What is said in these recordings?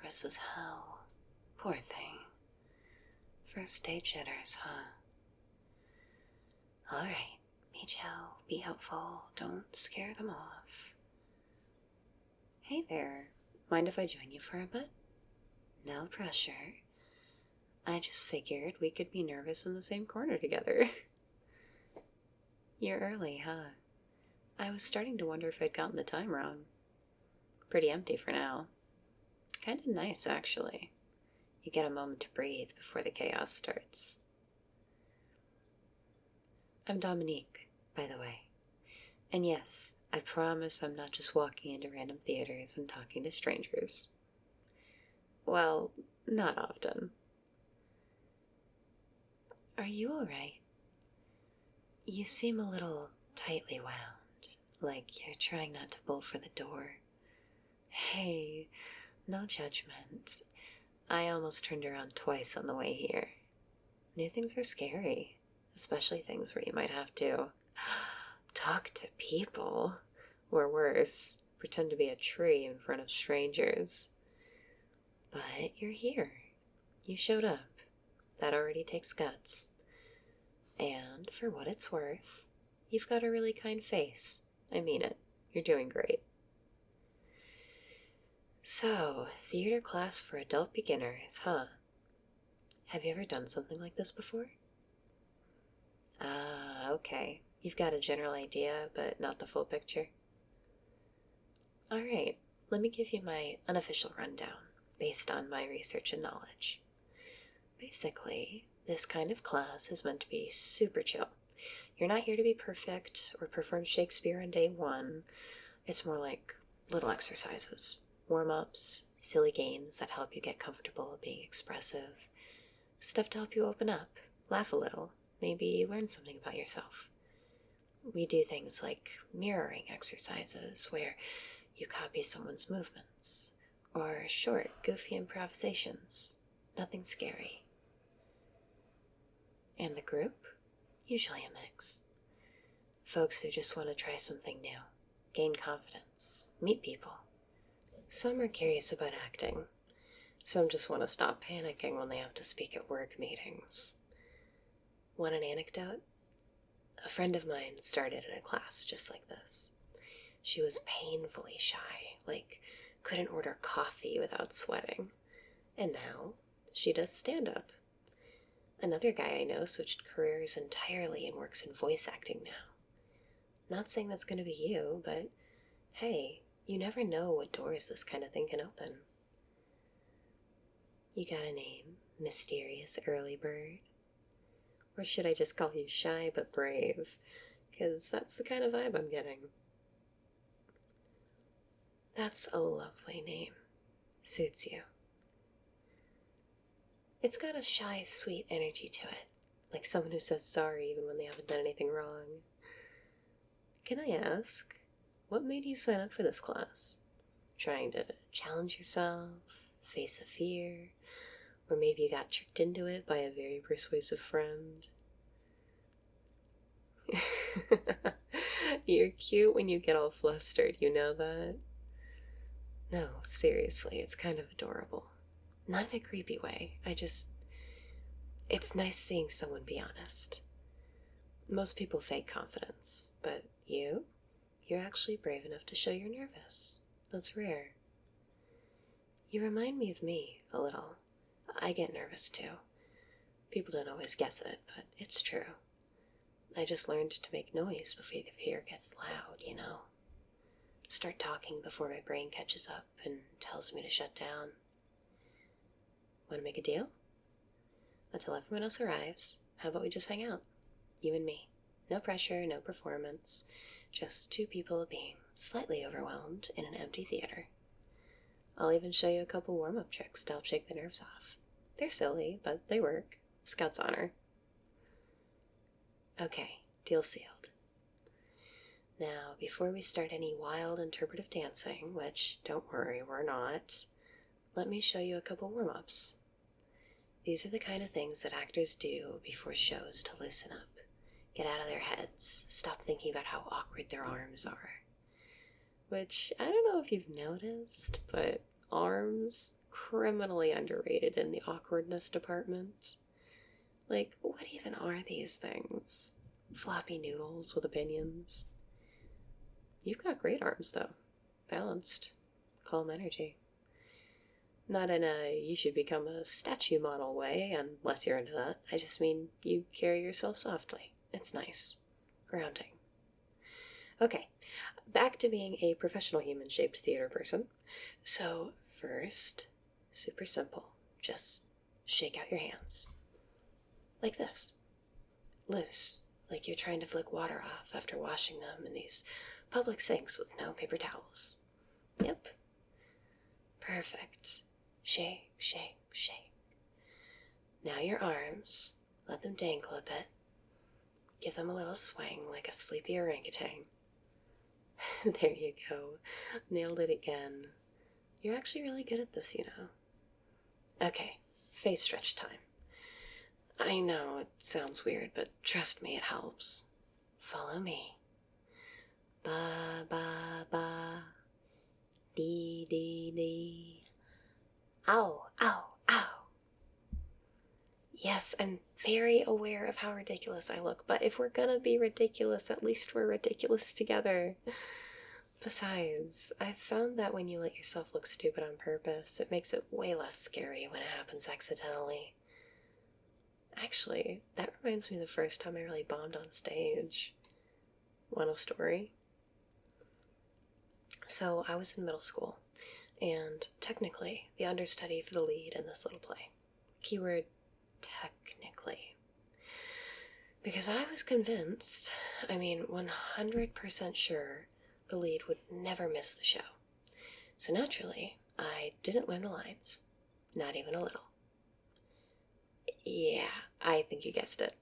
nervous as hell. Poor thing. First day jitters, huh? Alright, be chill, be helpful, don't scare them off. Hey there, mind if I join you for a bit? No pressure. I just figured we could be nervous in the same corner together. You're early, huh? I was starting to wonder if I'd gotten the time wrong. Pretty empty for now. Kinda nice, actually. You get a moment to breathe before the chaos starts. I'm Dominique, by the way. And yes, I promise I'm not just walking into random theaters and talking to strangers. Well, not often. Are you alright? You seem a little tightly wound, like you're trying not to bolt for the door. Hey, no judgment. I almost turned around twice on the way here. New things are scary, especially things where you might have to talk to people, or worse, pretend to be a tree in front of strangers. But you're here. You showed up. That already takes guts. And for what it's worth, you've got a really kind face. I mean it. You're doing great. So, theater class for adult beginners, huh? Have you ever done something like this before? Ah, okay. You've got a general idea, but not the full picture. Alright, let me give you my unofficial rundown, based on my research and knowledge. Basically, this kind of class is meant to be super chill. You're not here to be perfect or perform Shakespeare on day one. It's more like little exercises, warm-ups, silly games that help you get comfortable being expressive, stuff to help you open up, laugh a little, maybe learn something about yourself. We do things like mirroring exercises, where you copy someone's movements, or short, goofy improvisations. Nothing scary. And the group? Usually a mix. Folks who just want to try something new, gain confidence, meet people. Some are curious about acting. Some just want to stop panicking when they have to speak at work meetings. Want an anecdote? A friend of mine started in a class just like this. She was painfully shy, like couldn't order coffee without sweating. And now she does stand-up. Another guy I know switched careers entirely and works in voice acting now. Not saying that's going to be you, but hey, you never know what doors this kind of thing can open. You got a name, Mysterious Early Bird? Or should I just call you Shy but Brave? Because that's the kind of vibe I'm getting. That's a lovely name. Suits you. It's got a shy, sweet energy to it, like someone who says sorry even when they haven't done anything wrong. Can I ask, what made you sign up for this class? Trying to challenge yourself, face a fear, or maybe you got tricked into it by a very persuasive friend? You're cute when you get all flustered, you know that? No, seriously, it's kind of adorable. Not in a creepy way, it's nice seeing someone be honest. Most people fake confidence, but you're actually brave enough to show you're nervous. That's rare. You remind me of me, a little. I get nervous too. People don't always guess it, but it's true. I just learned to make noise before the fear gets loud, you know. Start talking before my brain catches up and tells me to shut down. Want to make a deal? Until everyone else arrives, how about we just hang out? You and me. No pressure, no performance. Just two people being slightly overwhelmed in an empty theater. I'll even show you a couple warm-up tricks to help shake the nerves off. They're silly, but they work. Scout's honor. Okay, deal sealed. Now, before we start any wild interpretive dancing, which, don't worry, we're not, let me show you a couple warm-ups. These are the kind of things that actors do before shows to loosen up, get out of their heads, stop thinking about how awkward their arms are. Which, I don't know if you've noticed, but arms, criminally underrated in the awkwardness department. Like, what even are these things? Floppy noodles with opinions. You've got great arms, though. Balanced. Calm energy. Not in a you should become a statue model way, unless you're into that. I just mean you carry yourself softly. It's nice. Grounding. Okay, back to being a professional human-shaped theater person. So first, super simple. Just shake out your hands. Like this. Loose. Like you're trying to flick water off after washing them in these public sinks with no paper towels. Yep. Perfect. Shake, shake, shake. Now your arms. Let them dangle a bit. Give them a little swing like a sleepy orangutan. There you go. Nailed it again. You're actually really good at this, you know. Okay, face stretch time. I know it sounds weird, but trust me, it helps. Follow me. Ba, ba, ba. Dee, dee, dee. Ow, ow, ow. Yes, I'm very aware of how ridiculous I look, but if we're gonna be ridiculous, at least we're ridiculous together. Besides, I've found that when you let yourself look stupid on purpose, it makes it way less scary when it happens accidentally. Actually, that reminds me of the first time I really bombed on stage. Want a story? So, I was in middle school, and technically the understudy for the lead in this little play. Keyword technically. Because I was convinced, 100% sure, the lead would never miss the show. So naturally, I didn't learn the lines. Not even a little. Yeah, I think you guessed it.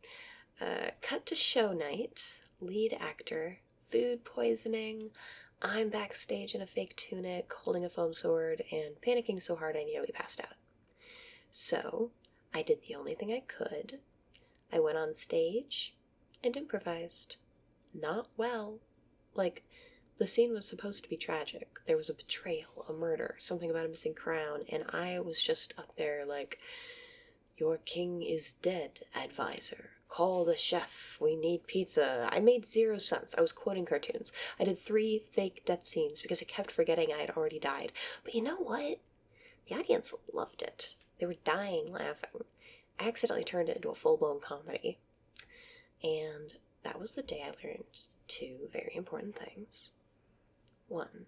Cut to show night, lead actor, food poisoning, I'm backstage in a fake tunic, holding a foam sword, and panicking so hard I nearly passed out. So, I did the only thing I could. I went on stage and improvised. Not well. Like, the scene was supposed to be tragic. There was a betrayal, a murder, something about a missing crown, and I was just up there like, "Your king is dead, advisor. Call the chef. We need pizza." I made 0 sense. I was quoting cartoons. I did 3 fake death scenes because I kept forgetting I had already died. But you know what? The audience loved it. They were dying laughing. I accidentally turned it into a full-blown comedy. And that was the day I learned 2 very important things. 1,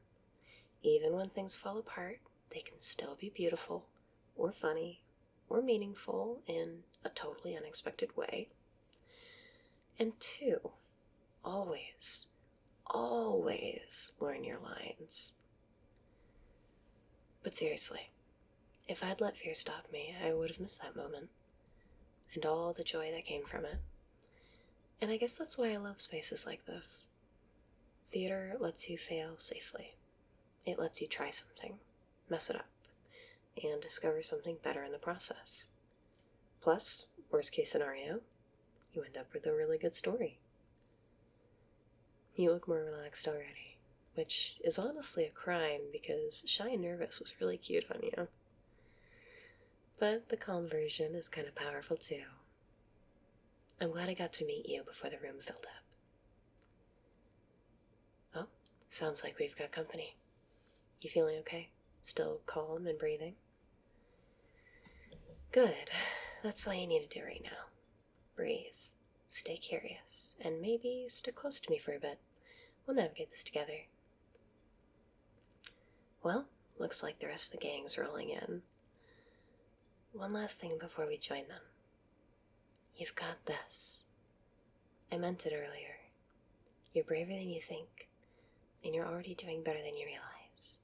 even when things fall apart, they can still be beautiful, or funny, or meaningful in a totally unexpected way. And 2, always, always learn your lines. But seriously, if I'd let fear stop me, I would have missed that moment, and all the joy that came from it. And I guess that's why I love spaces like this. Theater lets you fail safely. It lets you try something, mess it up, and discover something better in the process. Plus, worst case scenario, you end up with a really good story. You look more relaxed already, which is honestly a crime because Shy and Nervous was really cute on you. But the calm version is kind of powerful too. I'm glad I got to meet you before the room filled up. Oh, sounds like we've got company. You feeling okay? Still calm and breathing? Good. That's all you need to do right now. Breathe. Stay curious. And maybe stick close to me for a bit. We'll navigate this together. Well, looks like the rest of the gang's rolling in. One last thing before we join them. You've got this. I meant it earlier. You're braver than you think, and you're already doing better than you realize.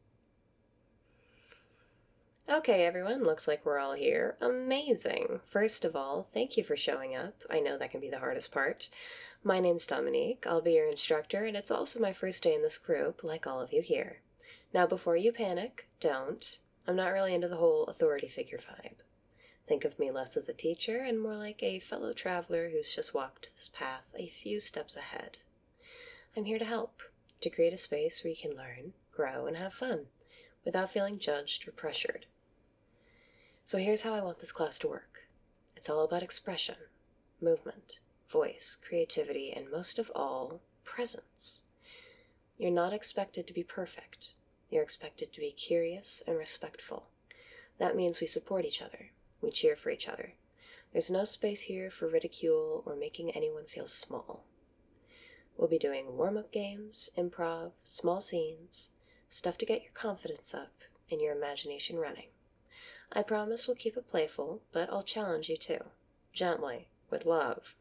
Okay, everyone, looks like we're all here. Amazing! First of all, thank you for showing up. I know that can be the hardest part. My name's Dominique. I'll be your instructor, and it's also my first day in this group, like all of you here. Now, before you panic, don't. I'm not really into the whole authority figure vibe. Think of me less as a teacher and more like a fellow traveler who's just walked this path a few steps ahead. I'm here to help, to create a space where you can learn, grow, and have fun, without feeling judged or pressured. So here's how I want this class to work. It's all about expression, movement, voice, creativity, and most of all, presence. You're not expected to be perfect. You're expected to be curious and respectful. That means we support each other. We cheer for each other. There's no space here for ridicule or making anyone feel small. We'll be doing warm-up games, improv, small scenes, stuff to get your confidence up and your imagination running. I promise we'll keep it playful, but I'll challenge you too. Gently, with love.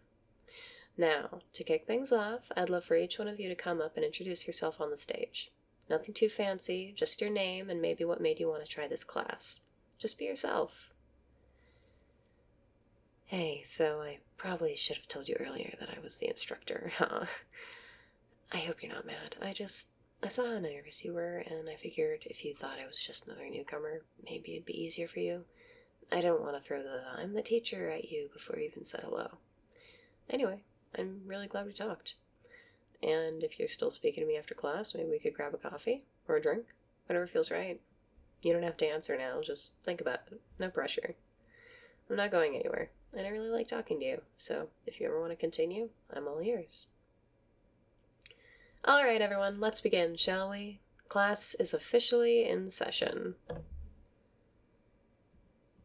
Now, to kick things off, I'd love for each one of you to come up and introduce yourself on the stage. Nothing too fancy, just your name and maybe what made you want to try this class. Just be yourself. Hey, so I probably should have told you earlier that I was the instructor. I hope you're not mad. I saw how nervous you were, and I figured if you thought I was just another newcomer, maybe it'd be easier for you. I don't want to throw the "I'm the teacher" at you before you even said hello. Anyway, I'm really glad we talked. And if you're still speaking to me after class, maybe we could grab a coffee or a drink, whatever feels right. You don't have to answer now, just think about it. No pressure. I'm not going anywhere, and I really like talking to you, so if you ever want to continue, I'm all ears. Alright everyone, let's begin, shall we? Class is officially in session.